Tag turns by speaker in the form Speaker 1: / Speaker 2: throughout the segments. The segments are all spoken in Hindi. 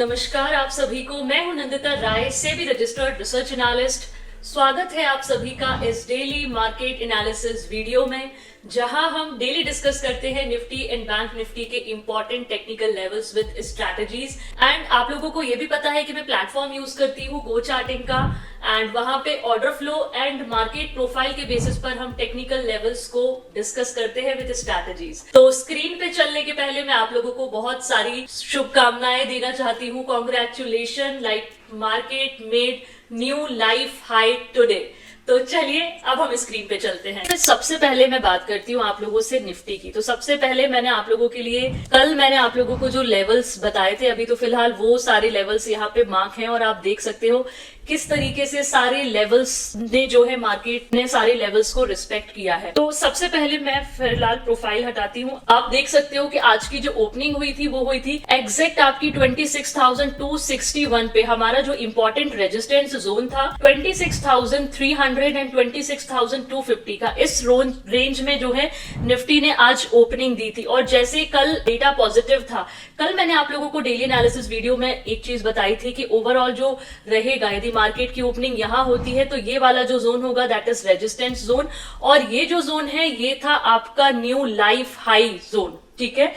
Speaker 1: नमस्कार आप सभी को। मैं हूं नंदिता राय, सेबी रजिस्टर्ड रिसर्च एनालिस्ट। स्वागत है आप सभी का इस डेली मार्केट एनालिसिस वीडियो में, जहां हम डेली डिस्कस करते हैं निफ्टी एंड बैंक निफ्टी के important technical levels with strategies. And आप लोगों को यह भी पता है कि मैं प्लेटफॉर्म यूज करती हूँ गो चार्टिंग का, एंड वहां पे order flow and market profile के बेसिस पर हम टेक्निकल लेवल्स को डिस्कस करते हैं विद स्ट्रैटेजीज। तो स्क्रीन पे चलने के पहले मैं आप लोगों को बहुत सारी शुभकामनाएं देना चाहती हूँ। Congratulation, like market made new life high today. तो चलिए अब हम स्क्रीन पे चलते हैं। तो सबसे पहले मैं बात करती हूँ आप लोगों से निफ्टी की। तो सबसे पहले मैंने आप लोगों के लिए कल मैंने आप लोगों को जो लेवल्स बताए थे, अभी तो फिलहाल वो सारे लेवल्स यहाँ पे मार्क हैं और आप देख सकते हो किस तरीके से सारे लेवल्स ने जो है मार्केट ने सारे लेवल्स को रिस्पेक्ट किया है। तो सबसे पहले मैं फिलहाल प्रोफाइल हटाती हूँ। आप देख सकते हो कि आज की जो ओपनिंग हुई थी वो हुई थी एग्जैक्ट आपकी 26,261 पे। हमारा जो इंपॉर्टेंट रेजिस्टेंस जोन था 26,300 एंड 26,250 का, इस रेंज में जो है निफ्टी ने आज ओपनिंग दी थी। और जैसे कल डेटा पॉजिटिव था, कल मैंने आप लोगों को डेली एनालिसिस वीडियो में एक चीज बताई थी कि ओवरऑल जो रहेगा, यदि मार्केट की ओपनिंग यहां होती है तो ये वाला जो जोन होगा दैट इज रेजिस्टेंस जोन, और ये जो जोन है ये था आपका न्यू लाइफ हाई जोन। ठीक है,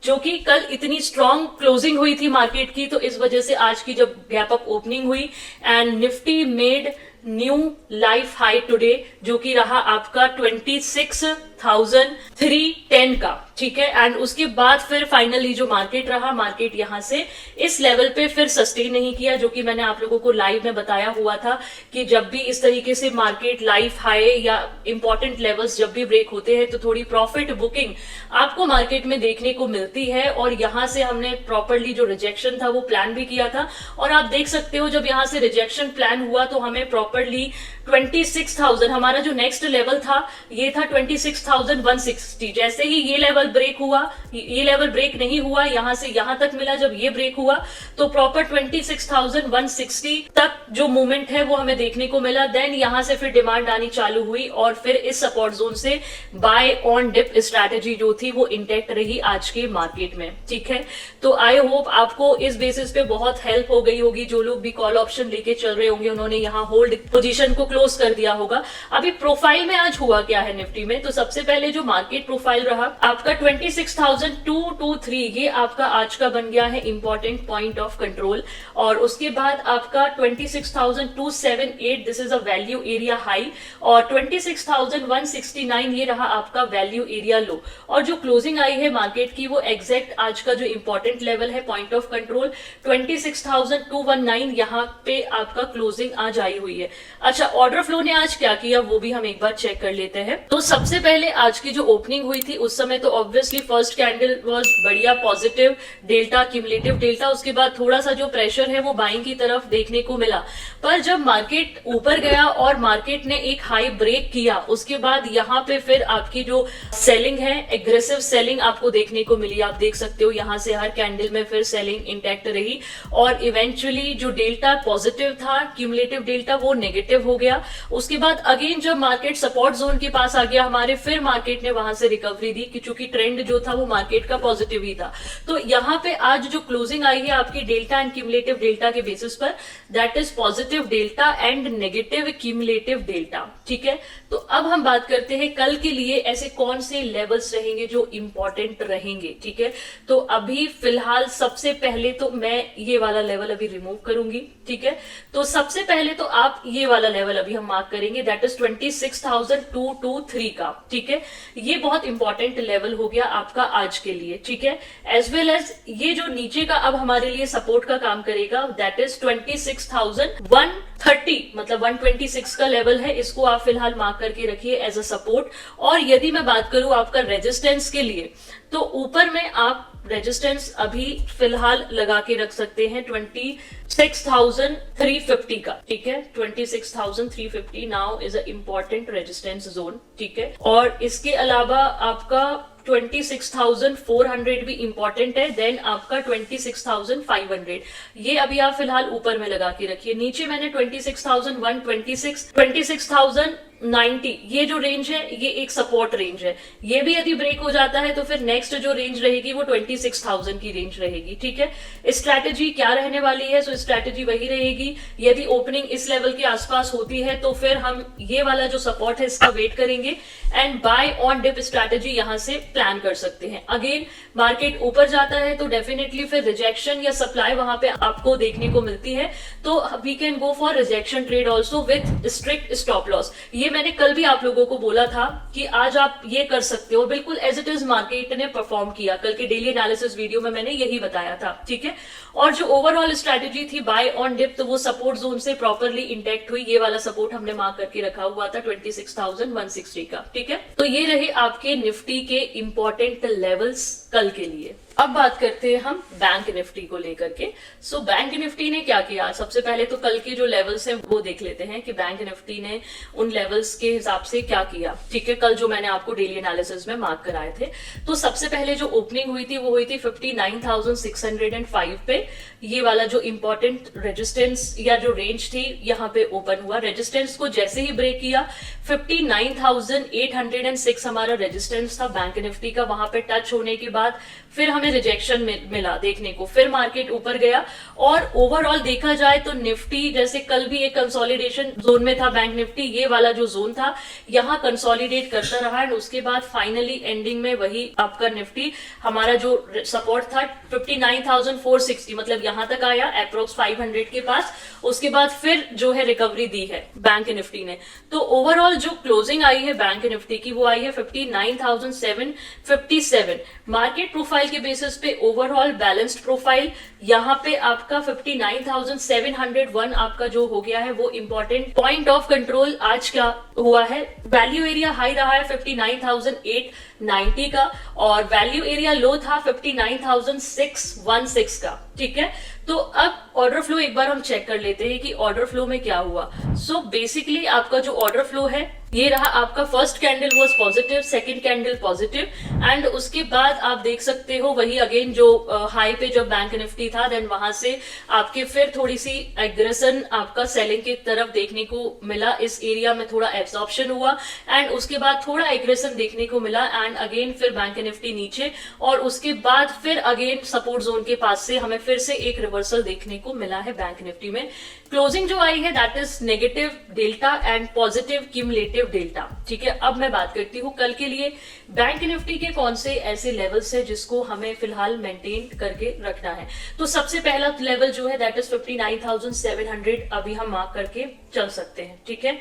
Speaker 1: जो कि कल इतनी स्ट्रॉन्ग क्लोजिंग हुई थी मार्केट की, तो इस वजह से आज की जब गैप अप ओपनिंग हुई and Nifty made new life high today, जो कि रहा आपका 26,310 का। ठीक है, एंड उसके बाद फिर फाइनली जो मार्केट रहा, मार्केट यहां से इस लेवल पे फिर सस्टेन नहीं किया, जो कि मैंने आप लोगों को लाइव में बताया हुआ था कि जब भी इस तरीके से मार्केट लाइफ हाई या इंपॉर्टेंट लेवल्स जब भी ब्रेक होते हैं तो थोड़ी प्रॉफिट बुकिंग आपको मार्केट में देखने को मिलती है। और यहां से हमने प्रॉपरली जो रिजेक्शन था वो प्लान भी किया था, और आप देख सकते हो जब यहां से रिजेक्शन प्लान हुआ तो हमें प्रॉपरली 26,000, हमारा जो नेक्स्ट लेवल था ये था 26,160। जैसे ही ये लेवल ब्रेक हुआ, ये लेवल ब्रेक नहीं हुआ, यहां से यहां तक मिला, जब ये ब्रेक हुआ तो प्रॉपर 26,160 तक जो मूवमेंट है वो हमें देखने को मिला। देन यहां से फिर डिमांड आनी चालू हुई और फिर इस सपोर्ट जोन से बाय ऑन डिप स्ट्रैटेजी जो थी वो इंटैक्ट रही आज के मार्केट में। ठीक है, तो आई होप आपको इस बेसिस पे बहुत हेल्प हो गई होगी। जो लोग भी कॉल ऑप्शन लेके चल रहे होंगे उन्होंने यहाँ होल्ड पोजीशन को क्लोज कर दिया होगा। अभी प्रोफाइल में आज हुआ क्या है निफ्टी में, तो सबसे पहले जो मार्केट प्रोफाइल रहा आपका 26,223, ये आपका आज का बन गया है इंपॉर्टेंट पॉइंट ऑफ कंट्रोल। और उसके बाद आपका 26,278, this is a value area high, और 26,169 ये रहा आपका वैल्यू एरिया लो। और जो क्लोजिंग आई है मार्केट की वो एग्जैक्ट आज का जो इंपॉर्टेंट लेवल है पॉइंट ऑफ कंट्रोल 26,219, यहाँ पे आपका क्लोजिंग आज आई हुई है। अच्छा, ऑर्डर फ्लो ने आज क्या किया वो भी हम एक बार चेक कर लेते हैं। तो सबसे पहले आज की जो ओपनिंग हुई थी उस समय तो ऑब्वियसली फर्स्ट कैंडल वाज बढ़िया पॉजिटिव डेल्टा, क्यूमुलेटिव डेल्टा। उसके बाद थोड़ा सा जो प्रेशर है वो बाइंग की तरफ देखने को मिला, पर जब मार्केट ऊपर गया और मार्केट ने एक हाई ब्रेक किया उसके बाद यहाँ पे फिर आपकी जो सेलिंग है, एग्रेसिव सेलिंग आपको देखने को मिली। आप देख सकते हो यहाँ से हर कैंडल में फिर सेलिंग इंटैक्ट रही और इवेंचुअली जो डेल्टा पॉजिटिव था, क्यूमुलेटिव डेल्टा, वो नेगेटिव हो गया। उसके बाद अगेन जब मार्केट सपोर्ट जोन के पास आ गया हमारे, फिर मार्केट ने वहां से रिकवरी दी कि चूंकि ट्रेंड जो था वो मार्केट का पॉजिटिव ही था। तो यहाँ पे आज जो क्लोजिंग आई है आपकी डेल्टा एंड क्यूमुलेटिव डेल्टा के बेसिस पर, that is positive delta and negative cumulative delta. ठीक है, तो अब हम बात करते हैं कल के लिए ऐसे कौन से लेवल्स रहेंगे जो इंपॉर्टेंट रहेंगे। ठीक है, तो अभी फिलहाल सबसे पहले तो मैं ये वाला लेवल अभी रिमूव करूंगी। ठीक है, तो सबसे पहले तो आप ये वाला लेवल अभी हम मार्क करेंगे, दैट इज 26,223 का। ठीक है, ये बहुत इंपॉर्टेंट लेवल हो गया आपका आज के लिए। ठीक है, एज वेल एज ये जो नीचे का अब हमारे लिए सपोर्ट का काम करेगा, दैट इज 26,130, मतलब 126 का लेवल है, इसको आप फिलहाल मार्क करके रखिए एज अ सपोर्ट। और यदि मैं बात करूं आपका रेजिस्टेंस के लिए, तो ऊपर में आप रेजिस्टेंस अभी फिलहाल लगा के रख सकते हैं 26,350 का। ठीक है, 26,350 now is a important resistance zone. ठीक है, और इसके अलावा आपका 26,400 भी इंपॉर्टेंट है, देन आपका 26,500, ये अभी आप फिलहाल ऊपर में लगा के रखिए। नीचे मैंने 26,126, 26,000 90 ये जो रेंज है ये एक सपोर्ट रेंज है। ये भी यदि ब्रेक हो जाता है तो फिर नेक्स्ट जो रेंज रहेगी वो 26,000 की रेंज रहेगी। ठीक है, स्ट्रैटेजी क्या रहने वाली है? सो स्ट्रैटेजी वही रहेगी, यदि ओपनिंग इस लेवल के आसपास होती है तो फिर हम ये वाला जो सपोर्ट है इसका वेट करेंगे and buy on dip strategy यहां से प्लान कर सकते हैं। अगेन मार्केट ऊपर जाता है तो डेफिनेटली फिर रिजेक्शन या सप्लाई वहां पे आपको देखने को मिलती है, तो we can go for rejection trade also with strict stop loss. ये मैंने कल भी आप लोगों को बोला था कि आज आप ये कर सकते हो, बिल्कुल एज इट इज मार्केट ने परफॉर्म किया। कल के डेली एनालिसिस वीडियो में मैंने यही बताया था। ठीक है, और जो ओवरऑल स्ट्रैटेजी थी बाय ऑन डिप, तो वो सपोर्ट जोन से प्रॉपरली इंटैक्ट हुई। ये वाला सपोर्ट हमने मार्क करके रखा हुआ था 26,160 का। ठीक है, तो ये रहे आपके निफ्टी के इंपॉर्टेंट लेवल्स कल के लिए। अब बात करते हैं हम बैंक निफ्टी को लेकर के। सो बैंक निफ्टी ने क्या किया? सबसे पहले तो कल के जो लेवल्स हैं वो देख लेते हैं कि बैंक निफ्टी ने उन लेवल्स के हिसाब से क्या किया। ठीक है, कल जो मैंने आपको डेली एनालिसिस में मार्क कराए थे, तो सबसे पहले जो ओपनिंग हुई थी वो हुई थी 59,605 पे। ये वाला जो इंपॉर्टेंट रेजिस्टेंस या जो रेंज थी यहाँ पे ओपन हुआ। रेजिस्टेंस को जैसे ही ब्रेक किया 59,806 हमारा रेजिस्टेंस था बैंक निफ्टी का। वहां पे टच होने के बाद फिर हमें रिजेक्शन मिला देखने को, फिर मार्केट ऊपर गया। और ओवरऑल देखा जाए तो निफ्टी जैसे कल भी एक कंसोलिडेशन जोन में था बैंक निफ्टी, ये वाला जो जोन था यहाँ कंसोलिडेट करता रहा एंड उसके बाद फाइनली एंडिंग में वही आपका निफ्टी हमारा जो सपोर्ट था 59,460 मतलब यहाँ तक आया अप्रोक्स 500 के पास। उसके बाद फिर जो है रिकवरी दी है बैंक निफ्टी ने। तो ओवरऑल जो क्लोजिंग आई है बैंक निफ्टी की वो आई है 59,757। मार्केट प्रोफाइल के बेसिस पे ओवरऑल बैलेंस्ड प्रोफाइल यहाँ पे आपका 59,701 आपका जो हो गया है वो इंपॉर्टेंट पॉइंट ऑफ कंट्रोल आज क्या हुआ है। वैल्यू एरिया हाई रहा है 59,890 का और वैल्यू एरिया लो था 59,616 का। ठीक है, तो अब ऑर्डर फ्लो एक बार हम चेक कर लेते हैं कि ऑर्डर फ्लो में क्या हुआ। सो बेसिकली आपका जो ऑर्डर फ्लो है ये रहा आपका, first candle was positive, second candle positive and उसके बाद आप देख सकते हो वही अगेन जो हाई पे जब बैंक निफ्टी था देन वहां से आपके फिर थोड़ी सी एग्रेशन आपका सेलिंग की तरफ देखने को मिला। इस एरिया में थोड़ा एब्जॉर्प्शन हुआ एंड उसके बाद थोड़ा एग्रेशन देखने को मिला एंड अगेन फिर बैंक निफ्टी नीचे और उसके बाद फिर अगेन सपोर्ट जोन के पास से हमें फिर से एक रिवर्सल देखने को मिला है बैंक निफ्टी में। क्लोजिंग जो आई है that is negative delta and positive cumulative delta. ठीक है, अब मैं बात करती हूँ कल के लिए बैंक निफ्टी के कौन से ऐसे लेवल्स है जिसको हमें फिलहाल मेंटेन करके रखना है। तो सबसे पहला लेवल जो है दैट इज 59,700 अभी हम मार्क करके चल सकते हैं। ठीक है,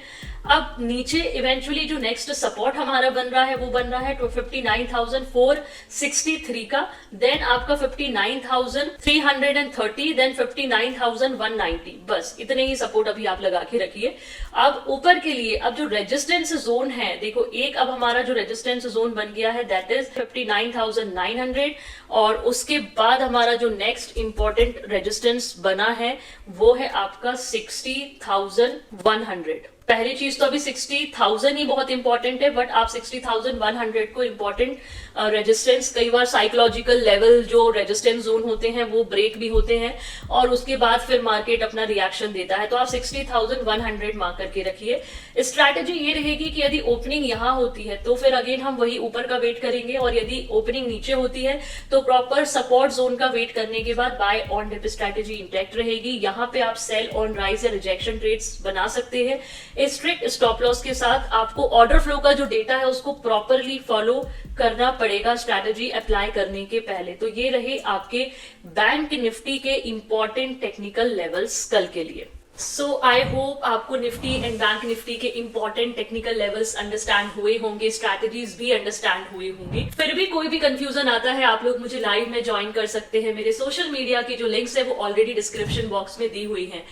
Speaker 1: अब नीचे इवेंचुअली जो नेक्स्ट सपोर्ट हमारा बन रहा है वो बन रहा है तो 59,463 का, देन आपका 59,330, देन 59,190। बस इतने ही सपोर्ट अभी आप लगा के रखिए। अब ऊपर के लिए अब जो रेजिस्टेंस जोन है, देखो एक अब हमारा जो रेजिस्टेंस जोन बन गया है दैट इज 59,900 और उसके बाद हमारा जो नेक्स्ट इंपॉर्टेंट रेजिस्टेंस बना है वो है आपका 60,100। पहली चीज तो अभी 60,000 ही बहुत इंपॉर्टेंट है, बट आप 60,100 को इंपॉर्टेंट रेजिस्टेंस, कई बार साइकोलॉजिकल लेवल जो रेजिस्टेंस जोन होते हैं वो ब्रेक भी होते हैं और उसके बाद फिर मार्केट अपना रिएक्शन देता है। तो आप 60,100 मार्क करके रखिए। स्ट्रैटेजी ये रहेगी कि यदि ओपनिंग यहां होती है तो फिर अगेन हम वही ऊपर का वेट करेंगे और यदि ओपनिंग नीचे होती है तो प्रॉपर सपोर्ट जोन का वेट करने के बाद buy on dip strategy intact रहेगी। यहाँ पे आप सेल ऑन राइज या रिजेक्शन ट्रेड्स बना सकते हैं स्ट्रिक्ट स्टॉप लॉस के साथ। आपको ऑर्डर फ्लो का जो डेटा है उसको प्रॉपरली फॉलो करना पड़ेगा स्ट्रैटेजी अप्लाई करने के पहले। तो ये रहे आपके बैंक निफ्टी के इंपॉर्टेंट टेक्निकल लेवल्स कल के लिए। सो आई होप आपको निफ्टी एंड बैंक निफ्टी के इंपॉर्टेंट टेक्निकल लेवल्स अंडरस्टैंड हुए होंगे, स्ट्रैटेजीज भी अंडरस्टैंड हुई होंगी। फिर भी कोई भी कंफ्यूजन आता है आप लोग मुझे लाइव में ज्वाइन कर सकते हैं। मेरे सोशल मीडिया की जो लिंक्स है वो ऑलरेडी डिस्क्रिप्शन बॉक्स में दी हुई है।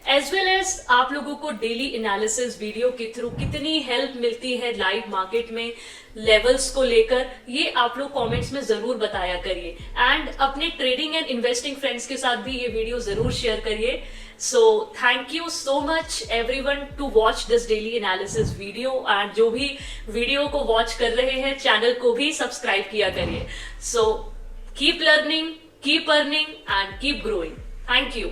Speaker 1: एज वेल एज आप लोगों को डेली एनालिसिस वीडियो के थ्रू कितनी हेल्प मिलती है लाइव मार्केट में लेवल्स को लेकर, ये आप लोग कमेंट्स में जरूर बताया करिए एंड अपने ट्रेडिंग एंड इन्वेस्टिंग फ्रेंड्स के साथ भी ये वीडियो जरूर शेयर करिए। So thank you so much everyone to watch this daily analysis video and जो भी वीडियो को वॉच कर रहे हैं चैनल को भी सब्सक्राइब किया करिए। So keep learning, keep earning and keep growing. Thank you.